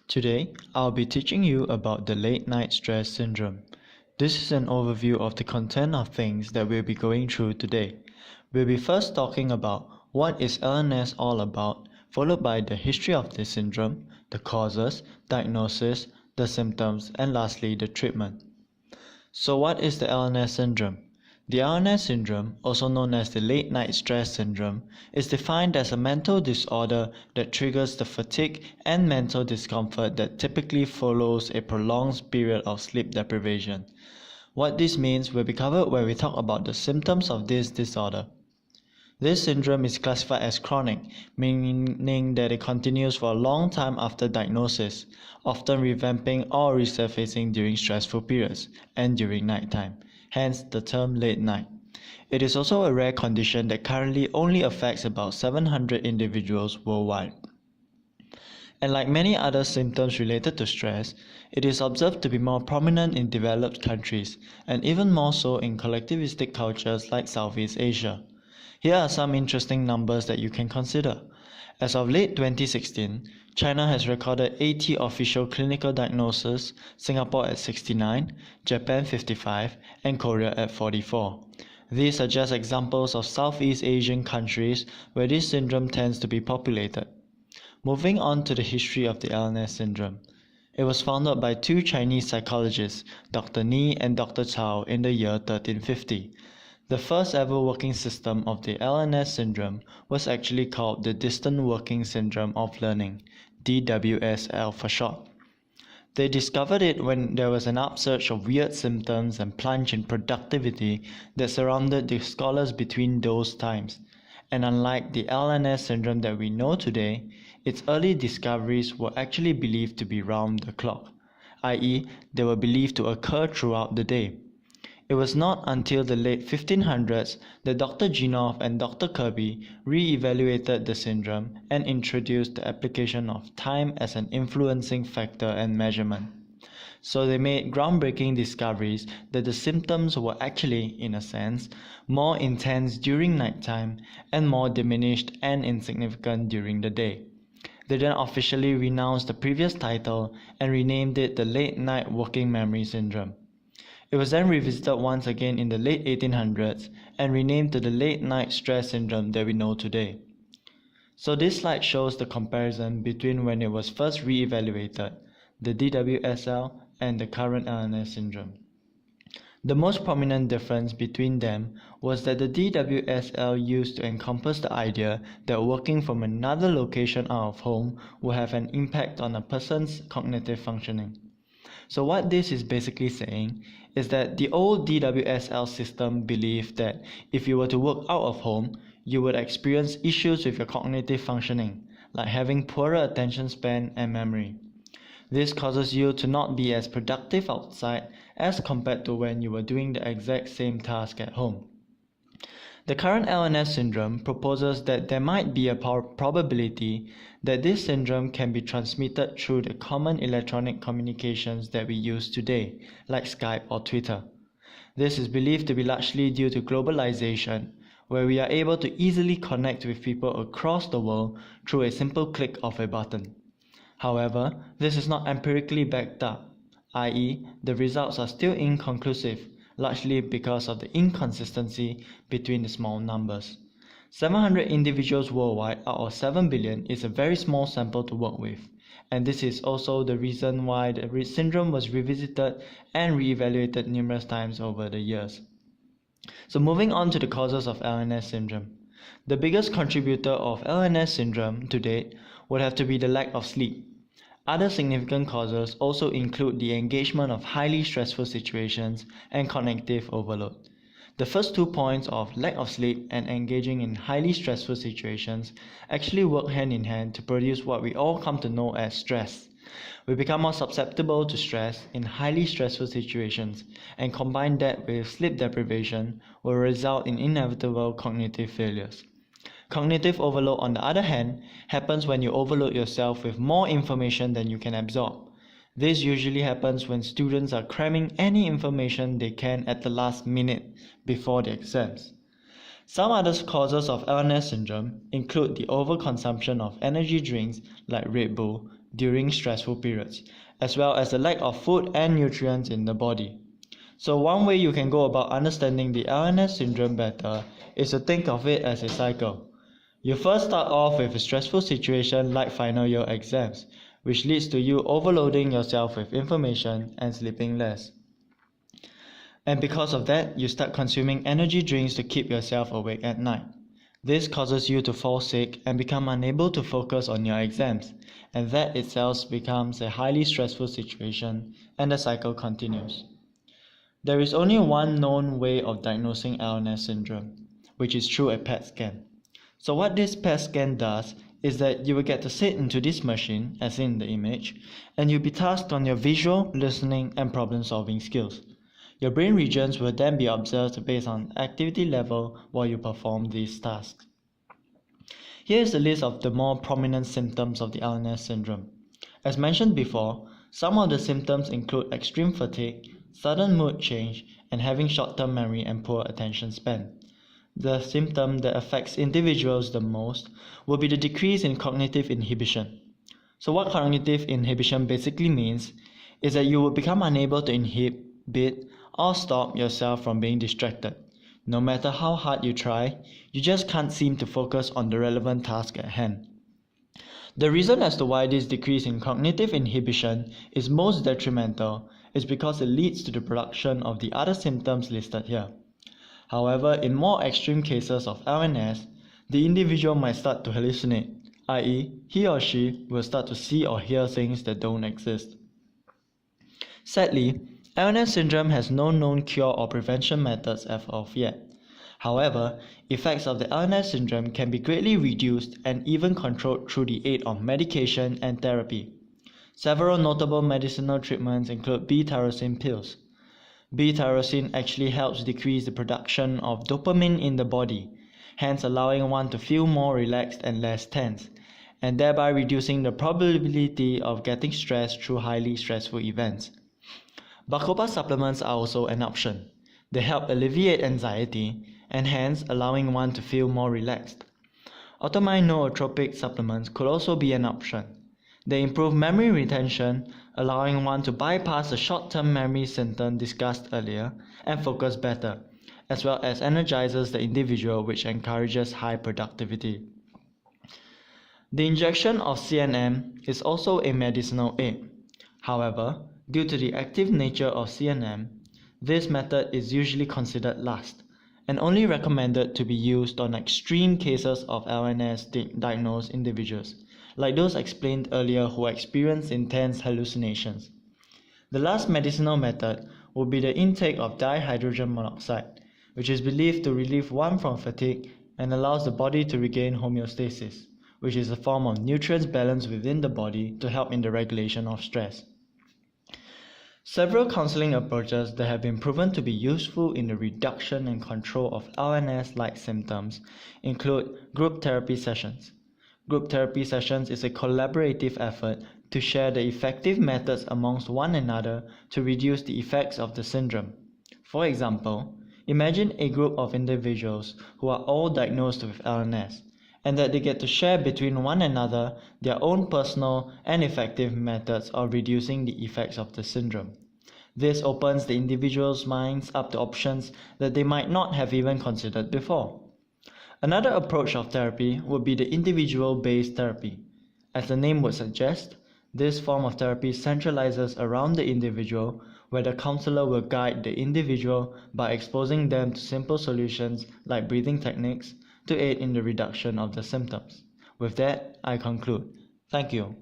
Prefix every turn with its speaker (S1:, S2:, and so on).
S1: Today, I'll be teaching you about the late night stress syndrome. This is an overview of the content of things that we'll be going through today. We'll be first talking about what is LNS all about, followed by the history of this syndrome, the causes, diagnosis, the symptoms, and lastly, the treatment. So what is the LNS syndrome? The LNS syndrome, also known as the late night stress syndrome, is defined as a mental disorder that triggers the fatigue and mental discomfort that typically follows a prolonged period of sleep deprivation. What this means will be covered when we talk about the symptoms of this disorder. This syndrome is classified as chronic, meaning that it continues for a long time after diagnosis, often revamping or resurfacing during stressful periods and during nighttime, hence the term late night. It is also a rare condition that currently only affects about 700 individuals worldwide. And like many other symptoms related to stress, it is observed to be more prominent in developed countries, and even more so in collectivistic cultures like Southeast Asia. Here are some interesting numbers that you can consider. As of late 2016, China has recorded 80 official clinical diagnoses, Singapore at 69, Japan 55, and Korea at 44. These are just examples of Southeast Asian countries where this syndrome tends to be populated. Moving on to the history of the LNS syndrome. It was founded by two Chinese psychologists, Dr. Ni and Dr. Cao, in the year 1350. The first ever working system of the LNS syndrome was actually called the Distant Working Syndrome of Learning, DWSL for short. They discovered it when there was an upsurge of weird symptoms and plunge in productivity that surrounded the scholars between those times. And unlike the LNS syndrome that we know today, its early discoveries were actually believed to be round the clock, i.e., they were believed to occur throughout the day. It was not until the late 1500s that Dr. Genov and Dr. Kirby re-evaluated the syndrome and introduced the application of time as an influencing factor and measurement. So they made groundbreaking discoveries that the symptoms were actually, in a sense, more intense during nighttime and more diminished and insignificant during the day. They then officially renounced the previous title and renamed it the Late Night Working Memory Syndrome. It was then revisited once again in the late 1800s and renamed to the Late Night Stress Syndrome that we know today. So this slide shows the comparison between when it was first re-evaluated, the DWSL, and the current LNS syndrome. The most prominent difference between them was that the DWSL used to encompass the idea that working from another location out of home would have an impact on a person's cognitive functioning. So what this is basically saying is that the old DWSL system believed that if you were to work out of home, you would experience issues with your cognitive functioning, like having poorer attention span and memory. This causes you to not be as productive outside as compared to when you were doing the exact same task at home. The current LNS syndrome proposes that there might be a probability that this syndrome can be transmitted through the common electronic communications that we use today, like Skype or Twitter. This is believed to be largely due to globalization, where we are able to easily connect with people across the world through a simple click of a button. However, this is not empirically backed up, i.e., the results are still inconclusive, largely because of the inconsistency between the small numbers. 700 individuals worldwide out of 7 billion is a very small sample to work with, and this is also the reason why the syndrome was revisited and re-evaluated numerous times over the years. So moving on to the causes of LNS syndrome. The biggest contributor of LNS syndrome to date would have to be the lack of sleep. Other significant causes also include the engagement of highly stressful situations and cognitive overload. The first 2 points of lack of sleep and engaging in highly stressful situations actually work hand in hand to produce what we all come to know as stress. We become more susceptible to stress in highly stressful situations, and combine that with sleep deprivation will result in inevitable cognitive failures. Cognitive overload, on the other hand, happens when you overload yourself with more information than you can absorb. This usually happens when students are cramming any information they can at the last minute before the exams. Some other causes of LNS syndrome include the overconsumption of energy drinks like Red Bull, during stressful periods, as well as the lack of food and nutrients in the body. So one way you can go about understanding the LNS syndrome better is to think of it as a cycle. You first start off with a stressful situation like final year exams, which leads to you overloading yourself with information and sleeping less. And because of that, you start consuming energy drinks to keep yourself awake at night. This causes you to fall sick and become unable to focus on your exams, and that itself becomes a highly stressful situation, and the cycle continues. There is only one known way of diagnosing Lns syndrome, which is through a PET scan. So what this PET scan does is that you will get to sit into this machine, as in the image, and you'll be tasked on your visual, listening, and problem-solving skills. Your brain regions will then be observed based on activity level while you perform these tasks. Here is a list of the more prominent symptoms of the Lns syndrome. As mentioned before, some of the symptoms include extreme fatigue, sudden mood change, and having short-term memory and poor attention span. The symptom that affects individuals the most will be the decrease in cognitive inhibition. So what cognitive inhibition basically means is that you will become unable to inhibit or stop yourself from being distracted. No matter how hard you try, you just can't seem to focus on the relevant task at hand. The reason as to why this decrease in cognitive inhibition is most detrimental is because it leads to the production of the other symptoms listed here. However, in more extreme cases of LNS, the individual might start to hallucinate, i.e., he or she will start to see or hear things that don't exist. Sadly, Lns syndrome has no known cure or prevention methods as of yet. However, effects of the Lns syndrome can be greatly reduced and even controlled through the aid of medication and therapy. Several notable medicinal treatments include B-tyrosine pills. B-tyrosine actually helps decrease the production of dopamine in the body, hence allowing one to feel more relaxed and less tense, and thereby reducing the probability of getting stressed through highly stressful events. Bacopa supplements are also an option. They help alleviate anxiety and hence allowing one to feel more relaxed. Autoimmunotropic supplements could also be an option. They improve memory retention, allowing one to bypass the short-term memory symptom discussed earlier and focus better, as well as energizes the individual, which encourages high productivity. The injection of CNM is also a medicinal aid. However, due to the active nature of CNM, this method is usually considered last and only recommended to be used on extreme cases of LNS diagnosed individuals, like those explained earlier who experience intense hallucinations. The last medicinal method would be the intake of dihydrogen monoxide, which is believed to relieve one from fatigue and allows the body to regain homeostasis, which is a form of nutrients balance within the body to help in the regulation of stress. Several counseling approaches that have been proven to be useful in the reduction and control of LNS-like symptoms include group therapy sessions. Group therapy sessions is a collaborative effort to share the effective methods amongst one another to reduce the effects of the syndrome. For example, imagine a group of individuals who are all diagnosed with LNS, and that they get to share between one another their own personal and effective methods of reducing the effects of the syndrome. This opens the individual's minds up to options that they might not have even considered before. Another approach of therapy would be the individual-based therapy. As the name would suggest, this form of therapy centralizes around the individual, where the counselor will guide the individual by exposing them to simple solutions like breathing techniques to aid in the reduction of the symptoms. With that, I conclude. Thank you.